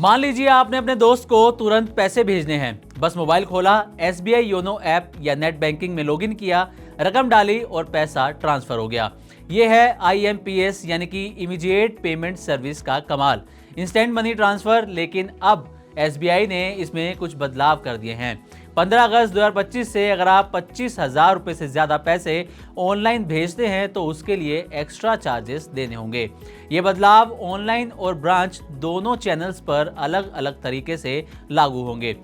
मान लीजिए आपने अपने दोस्त को तुरंत पैसे भेजने हैं। बस मोबाइल खोला, SBI योनो ऐप या नेट बैंकिंग में लॉगिन किया, रकम डाली और पैसा ट्रांसफर हो गया। ये है IMPS यानी कि इमीडिएट पेमेंट सर्विस का कमाल, इंस्टेंट मनी ट्रांसफर। लेकिन अब SBI ने इसमें कुछ बदलाव कर दिए हैं। 15 अगस्त 2025 से अगर आप 25,000 रुपए से ज्यादा पैसे ऑनलाइन भेजते हैं तो उसके लिए एक्स्ट्रा चार्जेस देने होंगे। ये बदलाव ऑनलाइन और ब्रांच दोनों चैनल्स पर अलग अलग तरीके से लागू होंगे।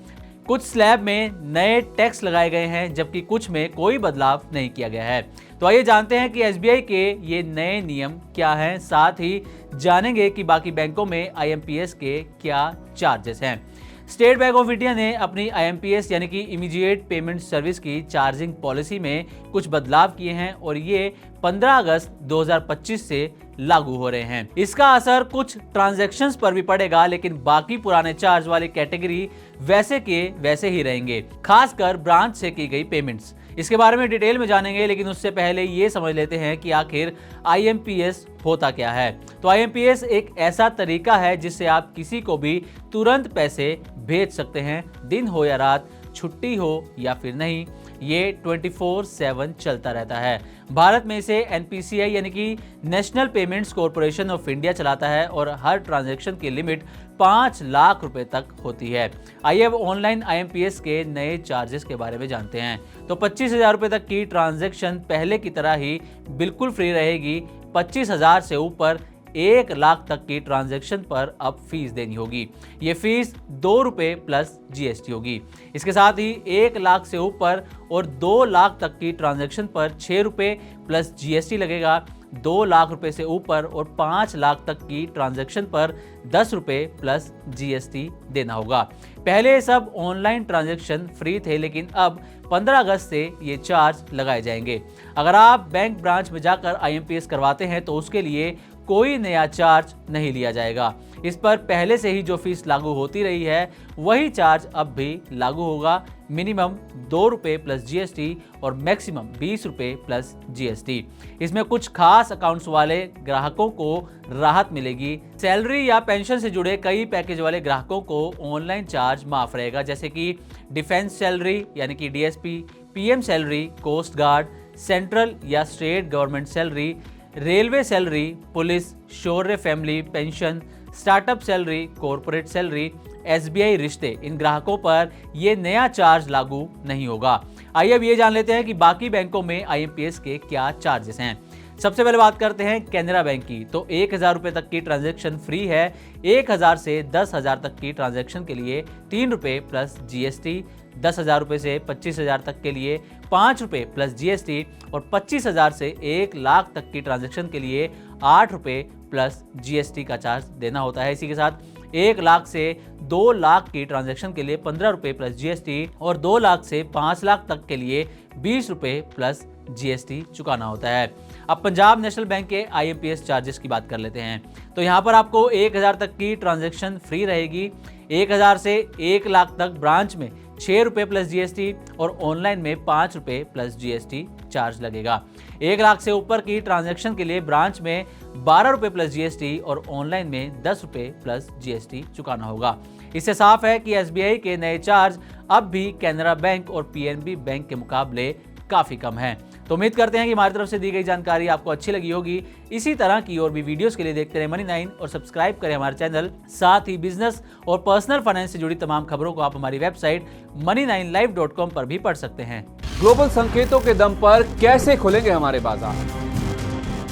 कुछ स्लैब में नए टैक्स लगाए गए हैं जबकि कुछ में कोई बदलाव नहीं किया गया है। तो आइए जानते हैं कि SBI के ये नए नियम क्या हैं, साथ ही जानेंगे कि बाकी बैंकों में IMPS के क्या चार्जेस हैं। स्टेट बैंक ऑफ इंडिया ने अपनी IMPS यानी कि इमीडिएट पेमेंट सर्विस की चार्जिंग पॉलिसी में कुछ बदलाव किए हैं और ये 15 अगस्त 2025 से लागू हो रहे हैं। इसका असर कुछ ट्रांजैक्शंस पर भी पड़ेगा, लेकिन बाकी पुराने चार्ज वाली कैटेगरी वैसे के वैसे ही रहेंगे, खासकर ब्रांच से की गई पेमेंट्स। इसके बारे में डिटेल में जानेंगे, लेकिन उससे पहले ये समझ लेते हैं कि आखिर IMPS होता क्या है। तो IMPS एक ऐसा तरीका है जिससे आप किसी को भी तुरंत पैसे भेज सकते हैं, दिन हो या रात, छुट्टी हो या फिर नहीं, ये 24/7 चलता रहता है। भारत में इसे NPCI यानी कि national payments corporation of India चलाता है और हर ट्रांजैक्शन की लिमिट 5 लाख रुपए तक होती है। आइए अब ऑनलाइन IMPS के नए चार्जेस के बारे में जानते हैं। तो 25,000 रुपए तक की ट्रांजैक्शन पहले की तरह ही बिल्कुल फ्री रहेगी। 25,000 से ऊपर 1 लाख तक की ट्रांजैक्शन पर अब फीस देनी होगी। ये फीस 2 रुपए प्लस GST होगी। इसके साथ ही 1 लाख से ऊपर और 2 लाख तक की ट्रांजैक्शन पर 6 रुपए प्लस GST लगेगा। 2 लाख रुपए से ऊपर और 5 लाख तक की ट्रांजैक्शन पर 10 रुपए प्लस GST देना होगा। पहले सब ऑनलाइन ट्रांजैक्शन फ्री थे, लेकिन अब 15 अगस्त से ये चार्ज लगाए जाएंगे। अगर आप बैंक ब्रांच में जाकर IMPS करवाते हैं तो उसके लिए कोई नया चार्ज नहीं लिया जाएगा। इस पर पहले से ही जो फीस लागू होती रही है वही चार्ज अब भी लागू होगा। मिनिमम 2 रुपए प्लस GST और मैक्सिमम 20 रुपए प्लस GST। इसमें कुछ खास अकाउंट्स वाले ग्राहकों को राहत मिलेगी। सैलरी या पेंशन से जुड़े कई पैकेज वाले ग्राहकों को ऑनलाइन चार्ज माफ रहेगा, जैसे कि डिफेंस सैलरी यानी कि DSP, PM salary, coast guard, central या state government salary, railway salary, police, Shaurya family pension, startup salary, corporate salary, SBI रिश्ते। इन ग्राहकों पर यह नया चार्ज लागू नहीं होगा। आइए अब ये जान लेते हैं कि बाकी बैंकों में IMPS के क्या चार्जेस हैं। सबसे पहले बात करते हैं कैनरा बैंक की। तो 1,000 रुपए तक की ट्रांजैक्शन फ्री है। 1,000 से 10,000 तक की ट्रांजैक्शन के लिए 3 रुपए प्लस GST, 10,000 रुपए से 25,000 तक के लिए 5 रुपए प्लस GST और 25,000 से 1 लाख तक की ट्रांजैक्शन के लिए 8 रुपए प्लस GST का चार्ज देना होता है। इसी के साथ 1 लाख से 2 लाख की ट्रांजैक्शन के लिए 15 रुपए प्लस GST और 2 लाख से 5 लाख तक के लिए 20 रुपए प्लस GST चुकाना होता है। अब पंजाब नेशनल बैंक के IMPS चार्जेस की बात कर लेते हैं। तो यहाँ पर आपको 1,000 तक की ट्रांजैक्शन फ्री रहेगी। 1,000 से 1 लाख तक ब्रांच में 6 रुपए प्लस GST और ऑनलाइन में 5 रुपए प्लस GST चार्ज लगेगा। 1 लाख से ऊपर की ट्रांजैक्शन के लिए ब्रांच में 12 रुपए प्लस GST और ऑनलाइन में 10 रुपए प्लस GST चुकाना होगा। इससे साफ है कि SBI के नए चार्ज अब भी कैनरा बैंक और PNB बैंक के मुकाबले काफी कम है। तो उम्मीद करते हैं कि हमारी तरफ से दी गई जानकारी आपको अच्छी लगी होगी। इसी तरह की और भी वीडियोस के लिए देखते रहे Money9 और सब्सक्राइब करें हमारे चैनल। साथ ही बिजनेस और पर्सनल फाइनेंस से जुड़ी तमाम खबरों को आप हमारी वेबसाइट money9live.com पर भी पढ़ सकते हैं। ग्लोबल संकेतों के दम पर कैसे खुलेंगे हमारे बाजार?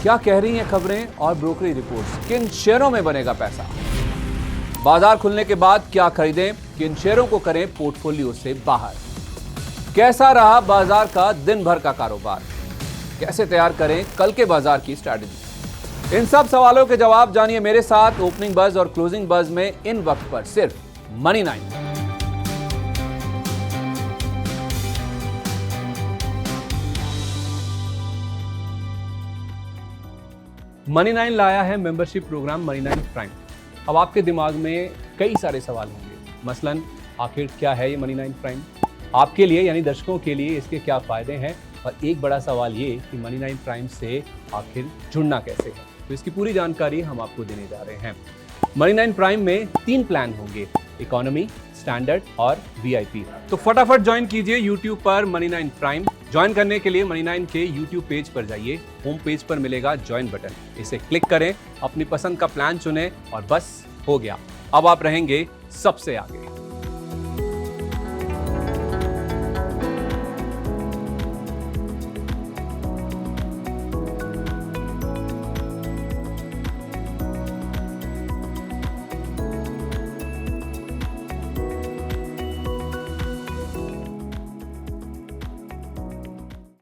क्या कह रही हैं खबरें और ब्रोकरी रिपोर्ट्स? किन शेयरों में बनेगा पैसा? बाजार खुलने के बाद क्या खरीदें? किन शेयरों को करें पोर्टफोलियो से बाहर? कैसा रहा बाजार का दिन भर का कारोबार? कैसे तैयार करें कल के बाजार की स्ट्रैटेजी? इन सब सवालों के जवाब जानिए मेरे साथ ओपनिंग बज और क्लोजिंग बज में इन वक्त पर सिर्फ Money9। Money9 लाया है मेंबरशिप प्रोग्राम Money9 प्राइम। अब आपके दिमाग में कई सारे सवाल होंगे, मसलन आखिर क्या है ये Money9 प्राइम? आपके लिए यानी दर्शकों के लिए इसके क्या फायदे हैं? और एक बड़ा सवाल ये कि Money9 प्राइम से आखिर जुड़ना कैसे है? तो इसकी पूरी जानकारी हम आपको देने जा रहे हैं। मनी 9 प्राइम में 3 प्लान होंगे, इकोनॉमी, स्टैंडर्ड और वीआईपी। तो फटाफट ज्वाइन कीजिए YouTube पर मनी 9 प्राइम। ज्वाइन करने के लिए मनी 9 के YouTube पेज पर जाइए, होम पेज पर मिलेगा ज्वाइन बटन, इसे क्लिक करें, अपनी पसंद का प्लान चुनें और बस हो गया, अब आप रहेंगे सबसे आगे।